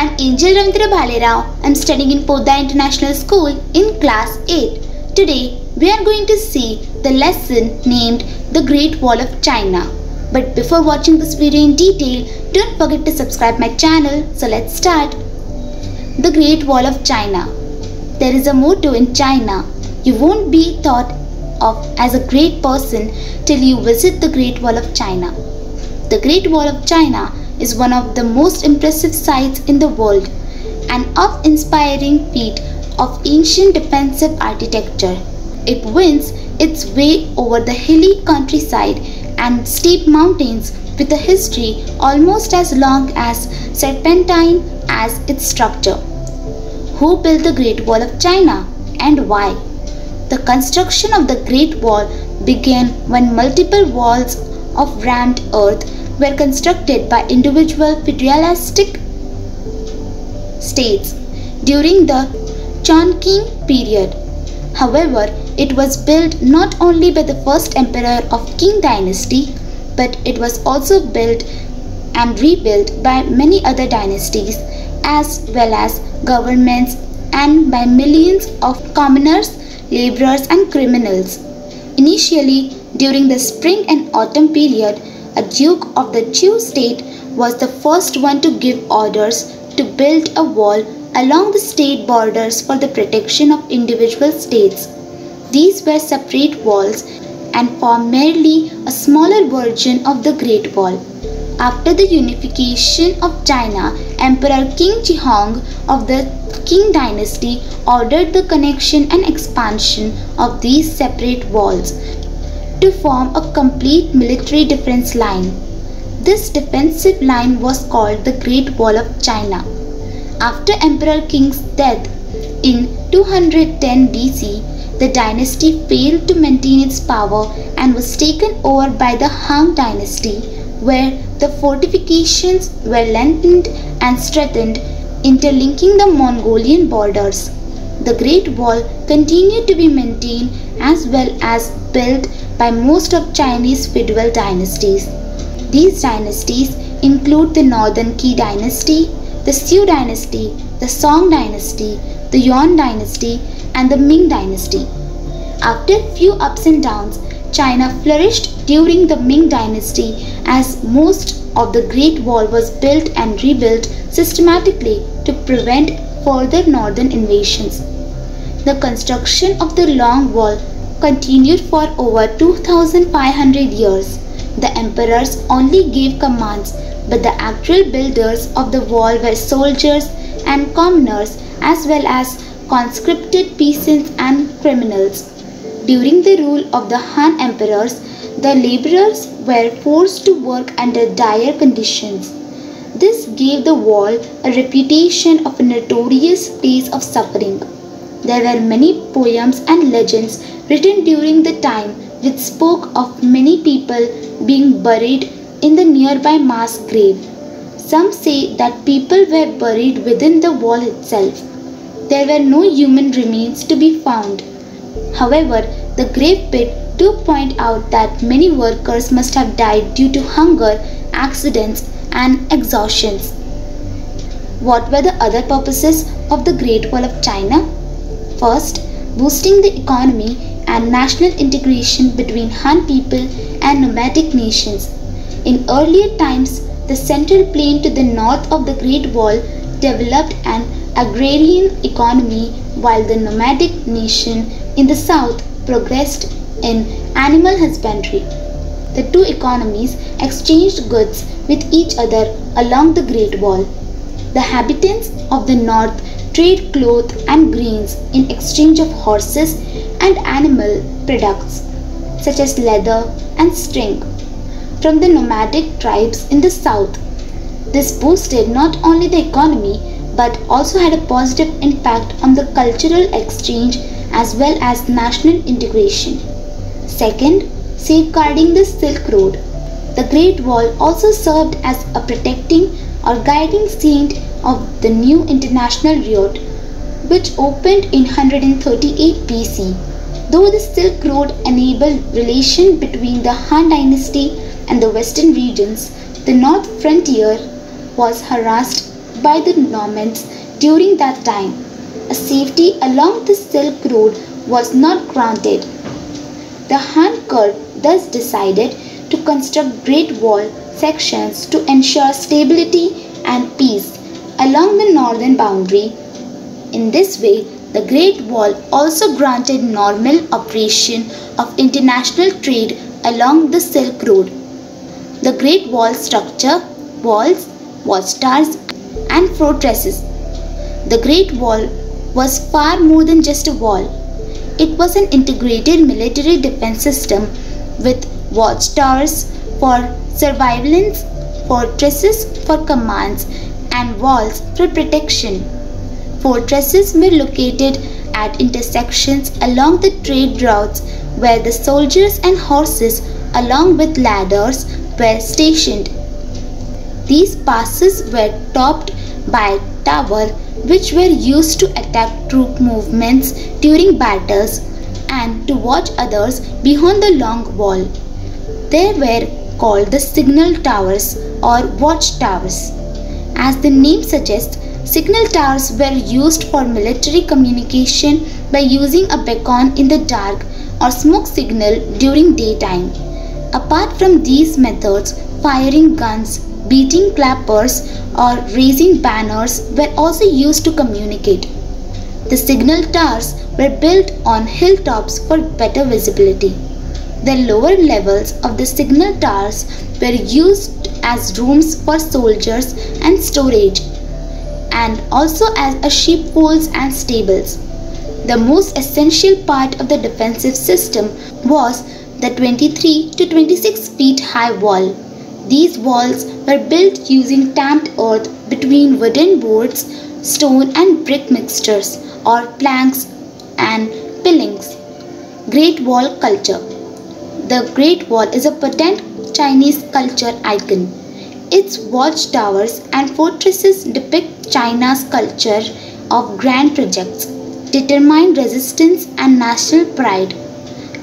I'm Angel Ravindra Bhalerao. I'm studying in Poddar International School in class 8. Today, we are going to see the lesson named The Great Wall of China. But before watching this video in detail, don't forget to subscribe my channel. So let's start. The Great Wall of China. There is a motto in China: you won't be thought of as a great person till you visit the Great Wall of China. The Great Wall of China is one of the most impressive sights in the world, an awe-inspiring feat of ancient defensive architecture. It wins its way over the hilly countryside and steep mountains with a history almost as long as serpentine as its structure. Who built the Great Wall of China and why? The construction of the Great Wall began when multiple walls of rammed earth were constructed by individual feudalistic states during the Chongqing period. However, it was built not only by the first emperor of Qing dynasty, but it was also built and rebuilt by many other dynasties as well as governments and by millions of commoners, laborers and criminals. Initially, during the spring and autumn period, a duke of the Chu state was the first one to give orders to build a wall along the state borders for the protection of individual states. These were separate walls and form merely a smaller version of the Great Wall. After the unification of China, Emperor Qing Shi of the Qing dynasty ordered the connection and expansion of these separate walls to form a complete military defense line. This defensive line was called the Great Wall of China. After Emperor Qing's death in 210 BC, the dynasty failed to maintain its power and was taken over by the Han dynasty, where the fortifications were lengthened and strengthened, interlinking the Mongolian borders. The Great Wall continued to be maintained as well as built by most of Chinese feudal dynasties. These dynasties include the Northern Qi dynasty, the Sui dynasty, the Song dynasty, the Yuan dynasty, and the Ming dynasty. After few ups and downs, China flourished during the Ming dynasty as most of the Great Wall was built and rebuilt systematically to prevent further northern invasions. The construction of the Long Wall continued for over 2,500 years. The emperors only gave commands, but the actual builders of the wall were soldiers and commoners as well as conscripted peasants and criminals. During the rule of the Han emperors, the laborers were forced to work under dire conditions. This gave the wall a reputation of a notorious place of suffering. There were many poems and legends written during the time which spoke of many people being buried in the nearby mass grave. Some say that people were buried within the wall itself. There were no human remains to be found. However, the grave pit do point out that many workers must have died due to hunger, accidents, and exhaustions. What were the other purposes of the Great Wall of China? First, boosting the economy and national integration between Han people and nomadic nations. In earlier times, the central plain to the north of the Great Wall developed an agrarian economy while the nomadic nation in the south progressed in animal husbandry. The two economies exchanged goods with each other along the Great Wall. The inhabitants of the north trade cloth and grains in exchange of horses and animal products such as leather and string from the nomadic tribes in the south. This boosted not only the economy but also had a positive impact on the cultural exchange as well as national integration. Second, safeguarding the Silk Road. The Great Wall also served as a protecting or guiding saint of the new international route, which opened in 138 BC. Though the Silk Road enabled relation between the Han dynasty and the western regions, the north frontier was harassed by the Normans during that time. A safety along the Silk Road was not granted. The Han court thus decided to construct Great Wall sections to ensure stability and peace along the northern boundary. In this way, the Great Wall also granted normal operation of international trade along the Silk Road. The Great Wall structure, walls, watchtowers, and fortresses. The Great Wall was far more than just a wall. It was an integrated military defense system with watchtowers for surveillance, fortresses for commands, and walls for protection. Fortresses were located at intersections along the trade routes where the soldiers and horses along with ladders were stationed. These passes were topped by towers which were used to attack troop movements during battles and to watch others beyond the long wall. They were called the signal towers or watchtowers. As the name suggests, signal towers were used for military communication by using a beacon in the dark or smoke signal during daytime. Apart from these methods, firing guns, beating clappers, or raising banners were also used to communicate. The signal towers were built on hilltops for better visibility. The lower levels of the signal towers were used as rooms for soldiers and storage, and also as a sheepfolds and stables. The most essential part of the defensive system was the 23 to 26 feet high wall. These walls were built using tamped earth between wooden boards, stone and brick mixtures, or planks and pilings. Great Wall culture. The Great Wall is a potent Chinese culture icon. Its watchtowers and fortresses depict China's culture of grand projects, determined resistance and national pride.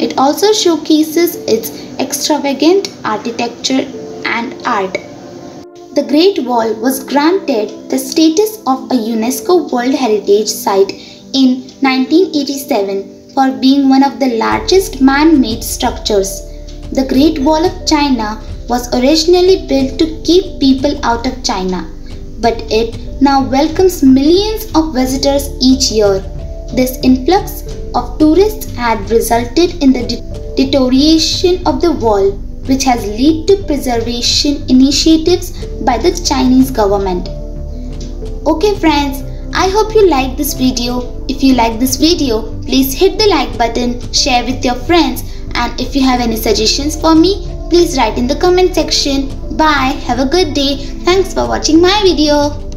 It also showcases its extravagant architecture and art. The Great Wall was granted the status of a UNESCO World Heritage Site in 1987 for being one of the largest man-made structures. The Great Wall of China was originally built to keep people out of China, but it now welcomes millions of visitors each year. This influx of tourists had resulted in the deterioration of the wall, which has led to preservation initiatives by the Chinese government. Okay friends, I hope you liked this video. If you like this video, please hit the like button, share with your friends, and if you have any suggestions for me, please write in the comment section. Bye, have a good day. Thanks for watching my video.